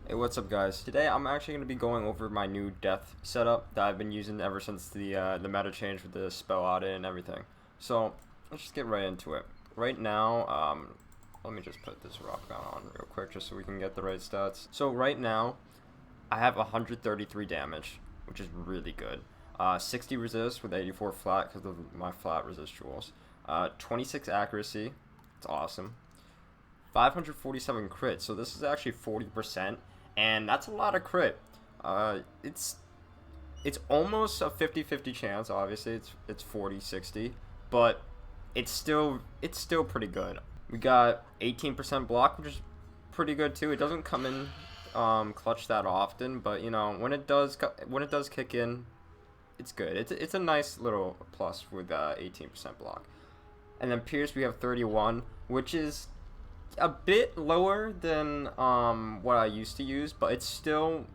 Hey, what's up guys? Today I'm actually going to be going over my new death setup that I've been using ever since the meta change with the spell audit and everything. So let's just get right into it. Right now, let me just put this rock down on real quick just so we can get the right stats. So right now, I have 133 damage, which is really good. 60 resist with 84 flat because of my flat residuals. 26 accuracy, it's awesome. 547 crit, so this is actually 40%. And that's a lot of crit. It's almost a 50-50 chance. Obviously, it's 40-60, but it's still pretty good. We got 18% block, which is pretty good too. It doesn't come in clutch that often, but you know when it does kick in, it's good. It's a nice little plus with 18% block. And then Pierce, we have 31, which is a bit lower than what I used to use, but it's still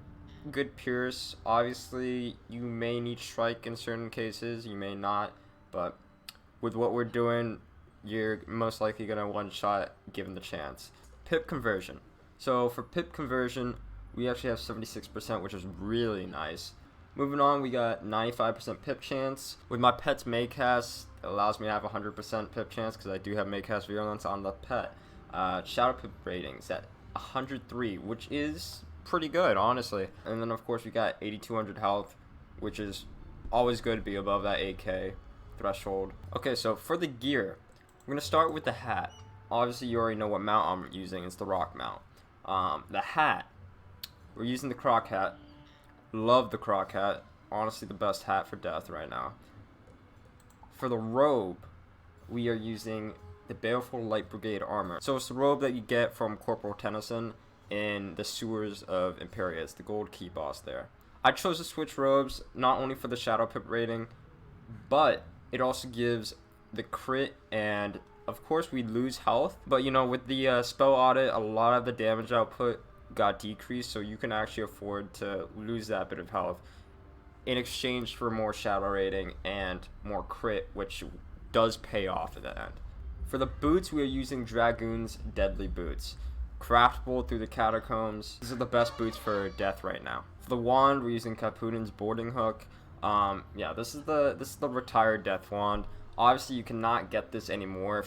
good Pierce. Obviously, you may need Strike in certain cases, you may not, but with what we're doing, you're most likely going to one-shot given the chance. Pip conversion. So for pip conversion, we actually have 76%, which is really nice. Moving on, we got 95% pip chance. With my pet's Maycast, it allows me to have 100% pip chance because I do have Maycast Virulence on the pet. Shadow pip ratings at 103, which is pretty good, honestly. And then of course we got 8200 health, which is always good to be above that 8k threshold. Okay, so for the gear, we're gonna start with the hat. Obviously you already know what mount I'm using. It's the rock mount. The hat, we're using the croc hat. Love the croc hat. Honestly the best hat for death right now. For the robe, we are using the Baleful Light Brigade armor. So it's the robe that you get from Corporal Tennyson in the sewers of Imperius, the gold key boss there. I chose to switch robes not only for the shadow pip rating, but it also gives the crit, and of course we lose health, but you know, with the spell audit, a lot of the damage output got decreased, so you can actually afford to lose that bit of health in exchange for more shadow rating and more crit, which does pay off at the end. For the boots, we are using Dragoon's Deadly Boots. Craftable through the catacombs. These are the best boots for death right now. For the wand, we're using Caputin's Boarding Hook. Yeah, this is the retired death wand. Obviously, you cannot get this anymore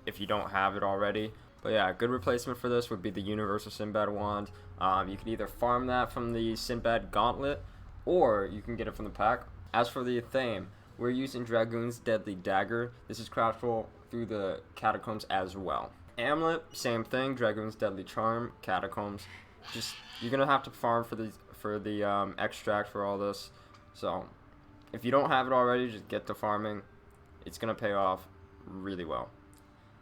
if you don't have it already. But yeah, a good replacement for this would be the Universal Sinbad wand. You can either farm that from the Sinbad Gauntlet, or you can get it from the pack. As for the Athame, we're using Dragoon's Deadly Dagger. This is craftable through the catacombs as well. Amulet, same thing. Dragoon's Deadly Charm, catacombs. Just you're gonna have to farm for the extract for all this. So if you don't have it already, just get to farming. It's gonna pay off really well.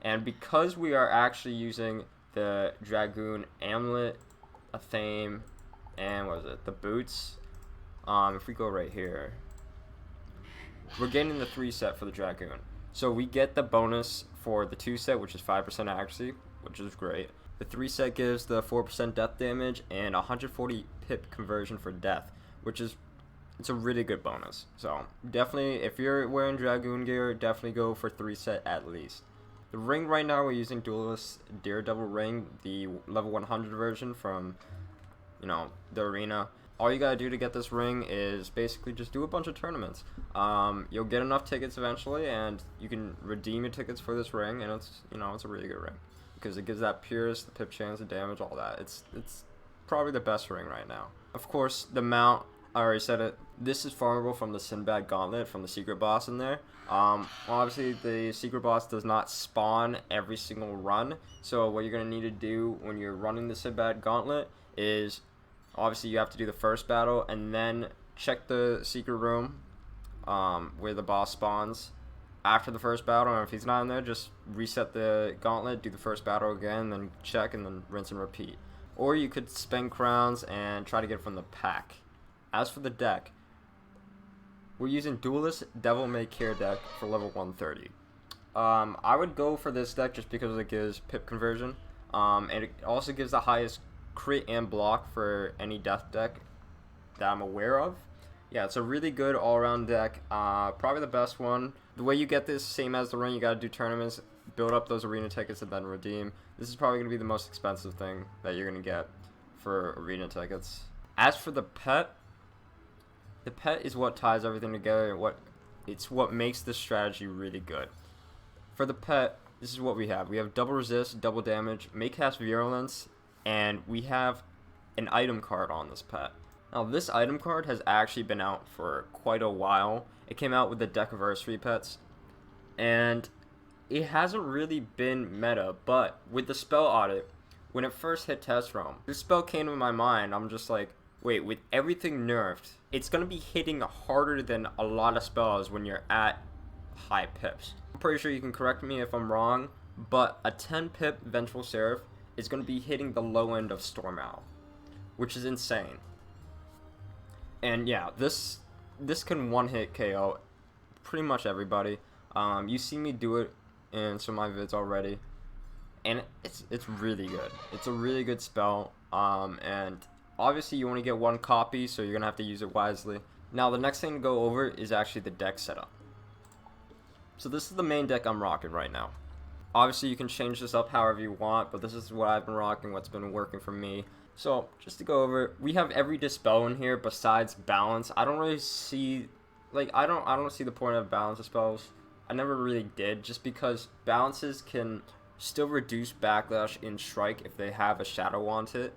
And because we are actually using the Dragoon Amulet, Athame, and what is it? The boots. If we go right here, we're getting the 3 set for the Dragoon. So we get the bonus for the 2 set, which is 5% accuracy, which is great. The 3 set gives the 4% death damage and 140 pip conversion for death, which is it's a really good bonus. So definitely, if you're wearing Dragoon gear, definitely go for 3 set at least. The ring right now, we're using Duelist Daredevil ring, the level 100 version from, you know, the arena. All you gotta do to get this ring is basically just do a bunch of tournaments. You'll get enough tickets eventually, and you can redeem your tickets for this ring, and it's a really good ring because it gives that pierce, the pip chance, the damage, all that. It's probably the best ring right now. Of course, the mount, I already said it. This is farmable from the Sinbad Gauntlet from the secret boss in there. Obviously, the secret boss does not spawn every single run, so what you're gonna need to do when you're running the Sinbad Gauntlet is, obviously, you have to do the first battle and then check the secret room where the boss spawns after the first battle. And if he's not in there, just reset the gauntlet, do the first battle again, then check, and then rinse and repeat. Or you could spend crowns and try to get it from the pack. As for the deck, we're using Duelist Devil May Care deck for level 130. I would go for this deck just because it gives pip conversion, and it also gives the highest crit and block for any death deck that I'm aware of. Yeah, it's a really good all-around deck. Probably the best one. The way you get this, same as the ring, you gotta do tournaments, build up those arena tickets, and then redeem. This is probably gonna be the most expensive thing that you're gonna get for arena tickets. As for the pet is what ties everything together. It's what makes this strategy really good. For the pet, this is what we have. We have double resist, double damage, may cast Virulence, and we have an item card on this pet. Now this item card has actually been out for quite a while. It came out with the Decaversary pets, and it hasn't really been meta, but with the spell audit, when it first hit test realm, this spell came to my mind. I'm just like, wait, with everything nerfed, it's going to be hitting harder than a lot of spells when you're at high pips. I'm pretty sure you can correct me if I'm wrong, but a 10 pip Vengeful Seraph is going to be hitting the low end of Storm Owl, which is insane. And yeah, this can one-hit KO pretty much everybody. You see me do it in some of my vids already, and it's really good. It's a really good spell, and obviously you only get one copy, so you're gonna have to use it wisely. Now the next thing to go over is actually the deck setup. So this is the main deck I'm rocking right now. Obviously you can change this up however you want, but this is what I've been rocking, what's been working for me. So just to go over, we have every dispel in here besides balance. I don't really see, like, I don't see the point of balance spells. I never really did, just because balances can still reduce backlash in strike if they have a shadow wand hit,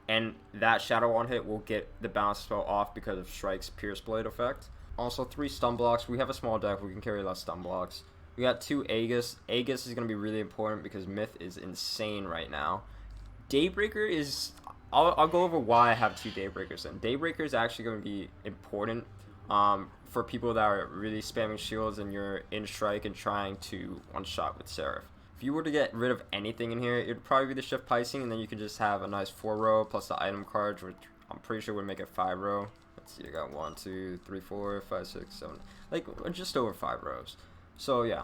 and that shadow wand hit will get the balance spell off because of strike's pierce blade effect. Also 3 stun blocks. We have a small deck, we can carry less stun blocks. We got 2 Aegis. Aegis is going to be really important because Myth is insane right now. Daybreaker is, I'll go over why I have 2 Daybreakers in. Daybreaker is actually going to be important for people that are really spamming shields and you're in strike and trying to one-shot with Seraph. If you were to get rid of anything in here, it would probably be the Shift Picing, and then you could just have a nice 4-row plus the item cards, which I'm pretty sure would make it 5-row. Let's see, I got 1, 2, 3, 4, 5, 6, 7, like just over 5 rows. So yeah,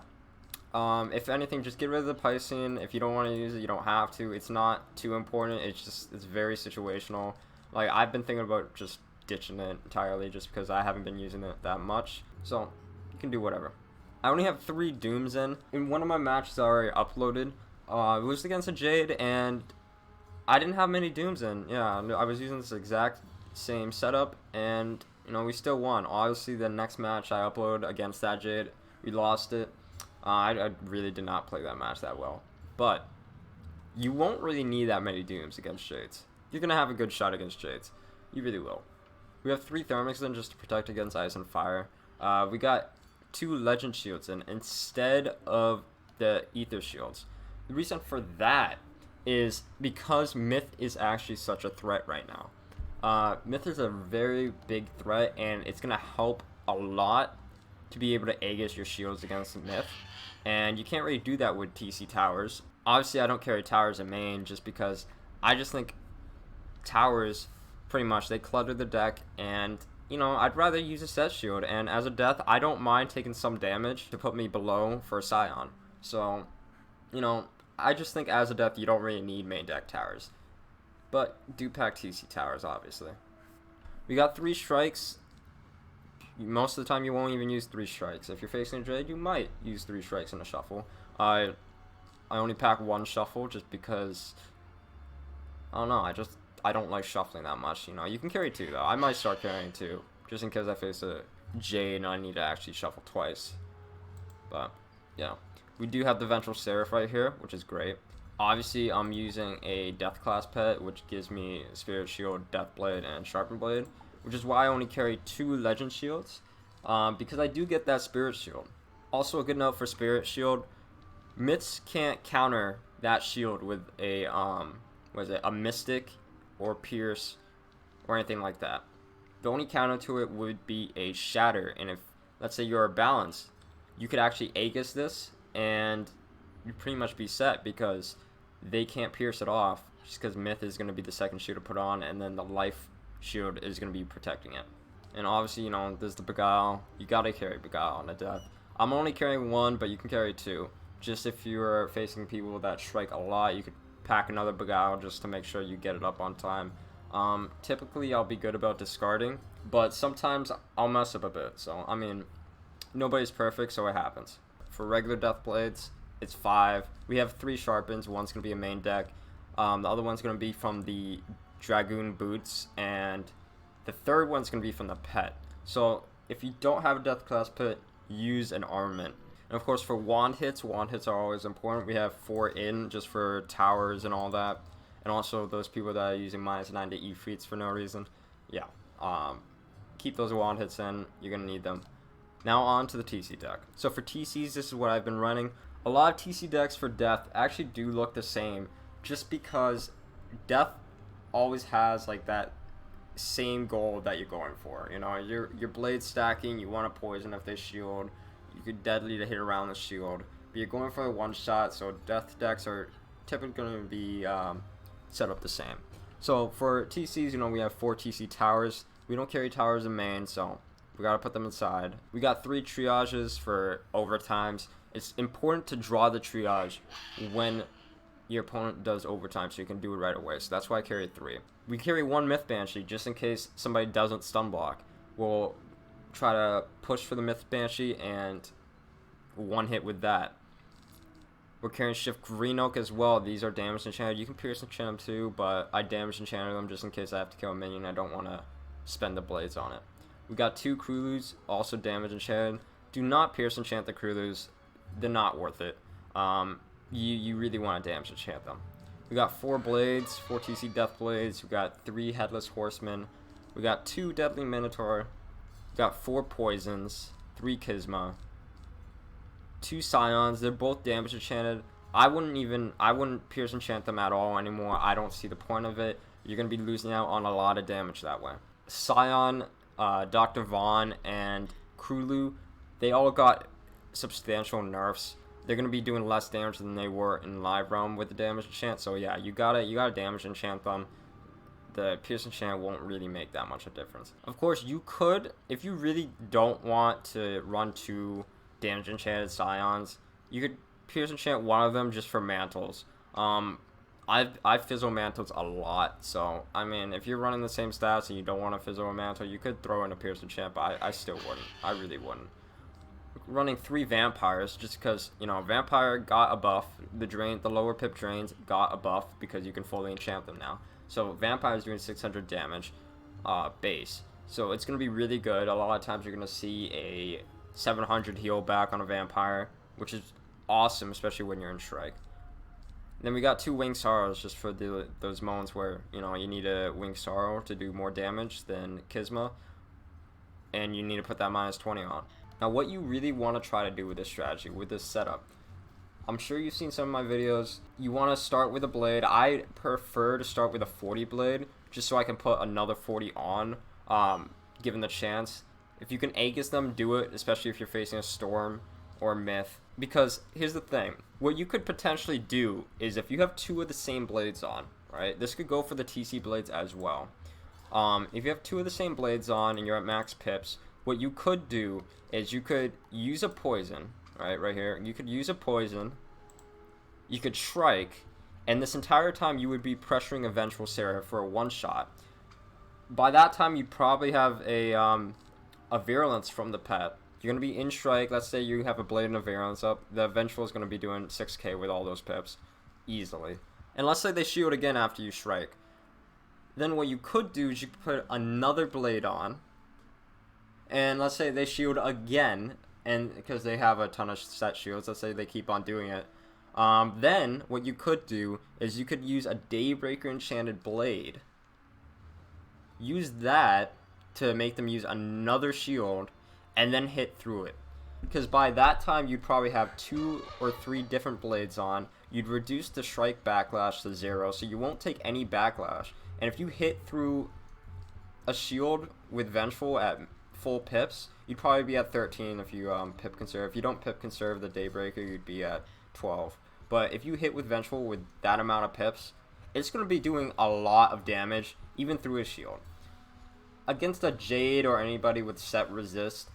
if anything, just get rid of the Picing. If you don't want to use it, you don't have to. It's not too important. It's very situational. Like, I've been thinking about just ditching it entirely just because I haven't been using it that much. So you can do whatever. I only have 3 Dooms in. In one of my matches I already uploaded, it was against a Jade, and I didn't have many Dooms in. Yeah, I was using this exact same setup, and you know, we still won. Obviously, the next match I upload against that Jade, we lost it. I really did not play that match that well, but you won't really need that many Dooms against Jades. You're gonna have a good shot against Jades. You really will. We have 3 Thermics in just to protect against ice and fire. We got 2 Legend Shields in instead of the Ether Shields. The reason for that is because Myth is actually such a threat right now. Myth is a very big threat, and it's going to help a lot to be able to Aegis your shields against Myth. And you can't really do that with TC Towers. Obviously, I don't carry Towers in main just because I just think Towers, pretty much, they clutter the deck, and you know, I'd rather use a set shield, and as a death, I don't mind taking some damage to put me below for a Scion. So, you know, I just think as a death, you don't really need main deck towers. But do pack TC towers, obviously. We got 3 strikes. Most of the time, you won't even use 3 strikes. If you're facing a Jade, you might use 3 strikes in a shuffle. I only pack 1 shuffle just because, I don't know, I don't like shuffling that much, you know. You can carry 2 though. I might start carrying 2 just in case I face a Jade and I need to actually shuffle twice. But yeah, we do have the Vengeful Seraph right here, which is great. Obviously, I'm using a Death class pet, which gives me Spirit Shield, Death Blade, and Sharpened Blade, which is why I only carry 2 Legend Shields, because I do get that Spirit Shield. Also, a good note for Spirit Shield: Myths can't counter that shield with a a Mystic or Pierce or anything like that. The only counter to it would be a Shatter, and if, let's say, you're a Balance, you could actually Aegis this and you'd pretty much be set because they can't pierce it off just because Myth is going to be the second shield to put on, and then the Life shield is going to be protecting it. And obviously, you know, there's the Beguile. You gotta carry Beguile on a death. I'm only carrying 1, but you can carry 2. Just if you're facing people that strike a lot, you could pack another Beguile just to make sure you get it up on time. Typically I'll be good about discarding, but sometimes I'll mess up a bit. So I mean, nobody's perfect, so it happens. For regular Death Blades, it's 5. We have 3 Sharpens. One's gonna be a main deck. The other one's gonna be from the Dragoon Boots, and the third one's going to be from the pet. So if you don't have a Death Class pet, use an armament. And of course for wand hits are always important. We have 4 in just for towers and all that. And also those people that are using -9 to Ifrits for no reason. Yeah, keep those wand hits in, you're going to need them. Now on to the TC deck. So for TCs, this is what I've been running. A lot of TC decks for Death actually do look the same, just because Death always has like that same goal that you're going for. You know, your blade stacking, you want to poison if they shield, you could deadly to hit around the shield, but you're going for a one shot, so Death decks are typically going to be set up the same. So for TCs, you know, we have 4 TC towers. We don't carry towers in main, so we gotta put them inside. We got 3 triages for overtimes. It's important to draw the triage when your opponent does overtime, so you can do it right away. So that's why I carry 3. We carry 1 Myth Banshee just in case somebody doesn't stun block. We'll try to push for the Myth Banshee and one hit with that. We're carrying Shift Green Oak as well. These are damage enchanted. You can Pierce enchant them too, but I damage enchanted them just in case I have to kill a minion. I don't want to spend the blades on it. We got 2 Krulus, also damage enchanted. Do not Pierce enchant the Krulus. They're not worth it. You really want to damage enchant them. We got 4 blades, 4 TC Death Blades. We got 3 Headless Horsemen. We got 2 Deadly Minotaur. We got 4 Poisons, 3 Kisma, 2 Scions. They're both damage enchanted. I wouldn't Pierce enchant them at all anymore. I don't see the point of it. You're going to be losing out on a lot of damage that way. Scion, Dr. Vaughn, and Krulu, they all got substantial nerfs. They're going to be doing less damage than they were in Live Realm with the damage enchant. So yeah, you gotta damage enchant them. The Pierce enchant won't really make that much of a difference. Of course, you could, if you really don't want to run 2 damage enchanted Scions, you could Pierce enchant one of them just for mantles. I fizzle mantles a lot, so I mean, if you're running the same stats and you don't want to fizzle a mantle, you could throw in a Pierce enchant, but I still wouldn't. I really wouldn't. Running 3 vampires just because, you know, vampire got a buff. The lower pip drains got a buff because you can fully enchant them now. So vampire is doing 600 damage base, so it's gonna be really good. A lot of times you're gonna see a 700 heal back on a vampire, which is awesome, especially when you're in Shrike. Then we got 2 Winged Sorrows just for those moments where, you know, you need a Winged Sorrow to do more damage than Kisma, and you need to put that -20 on. Now, what you really want to try to do with this strategy, with this setup, I'm sure you've seen some of my videos. You want to start with a blade. I prefer to start with a 40 blade, just so I can put another 40 on, given the chance. If you can Aegis them, do it, especially if you're facing a Storm or Myth. Because here's the thing, what you could potentially do is if you have 2 of the same blades on, right? This could go for the TC blades as well. If you have 2 of the same blades on and you're at max pips, what you could do is you could use a poison, right here. You could use a poison, you could Shrike, and this entire time you would be pressuring a Vengeful Seraph for a one-shot. By that time, you'd probably have a Virulence from the pet. You're going to be in Shrike. Let's say you have a Blade and a Virulence up. The Vengeful is going to be doing 6k with all those pips, easily. And let's say they shield again after you Shrike. Then what you could do is you could put another Blade on, and let's say they shield again, and because they have a ton of set shields, let's say they keep on doing it. Then what you could do is you could use a Daybreaker Enchanted Blade. Use that to make them use another shield, and then hit through it. Because by that time, you'd probably have 2 or 3 different blades on. You'd reduce the Shrike backlash to 0, so you won't take any backlash. And if you hit through a shield with Vengeful at full pips, you'd probably be at 13 if you pip conserve. If you don't pip conserve the Daybreaker, you'd be at 12. But if you hit with Vengeful with that amount of pips, it's going to be doing a lot of damage, even through a shield. Against a Jade or anybody with set resist,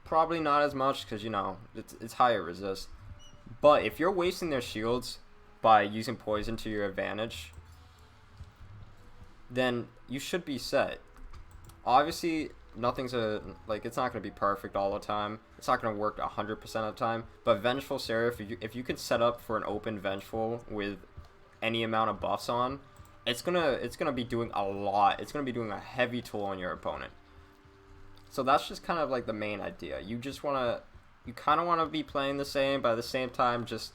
probably not as much because, you know, it's higher resist. But if you're wasting their shields by using poison to your advantage, then you should be set. Obviously, it's not going to be perfect all the time. It's not going to work 100% of the time. But Vengeful Seraph, if you can set up for an open Vengeful with any amount of buffs on, it's gonna be doing a lot. It's gonna be doing a heavy toll on your opponent. So that's just kind of like the main idea. You kind of want to be playing the same, but at the same time, just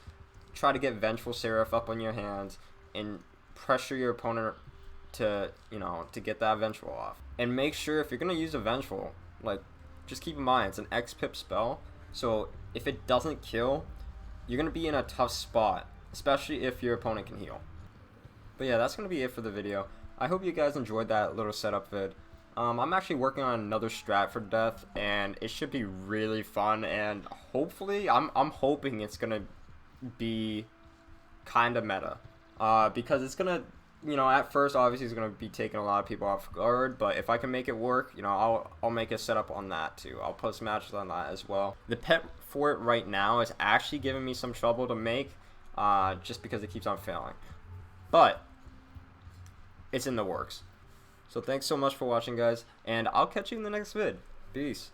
try to get Vengeful Seraph up on your hands and pressure your opponent to, to get that Vengeful off. And make sure if you're going to use a Vengeful, like, just keep in mind, it's an X-Pip spell. So if it doesn't kill, you're going to be in a tough spot, especially if your opponent can heal. But yeah, that's going to be it for the video. I hope you guys enjoyed that little setup vid. I'm actually working on another strat for death, and it should be really fun, and hopefully, I'm hoping it's gonna be kind of meta, because it's gonna, at first, obviously, it's gonna be taking a lot of people off guard, but if I can make it work, I'll make a setup on that too. I'll put some matches on that as well. The pet for it right now is actually giving me some trouble to make, just because it keeps on failing, but it's in the works. So thanks so much for watching, guys, and I'll catch you in the next vid. Peace.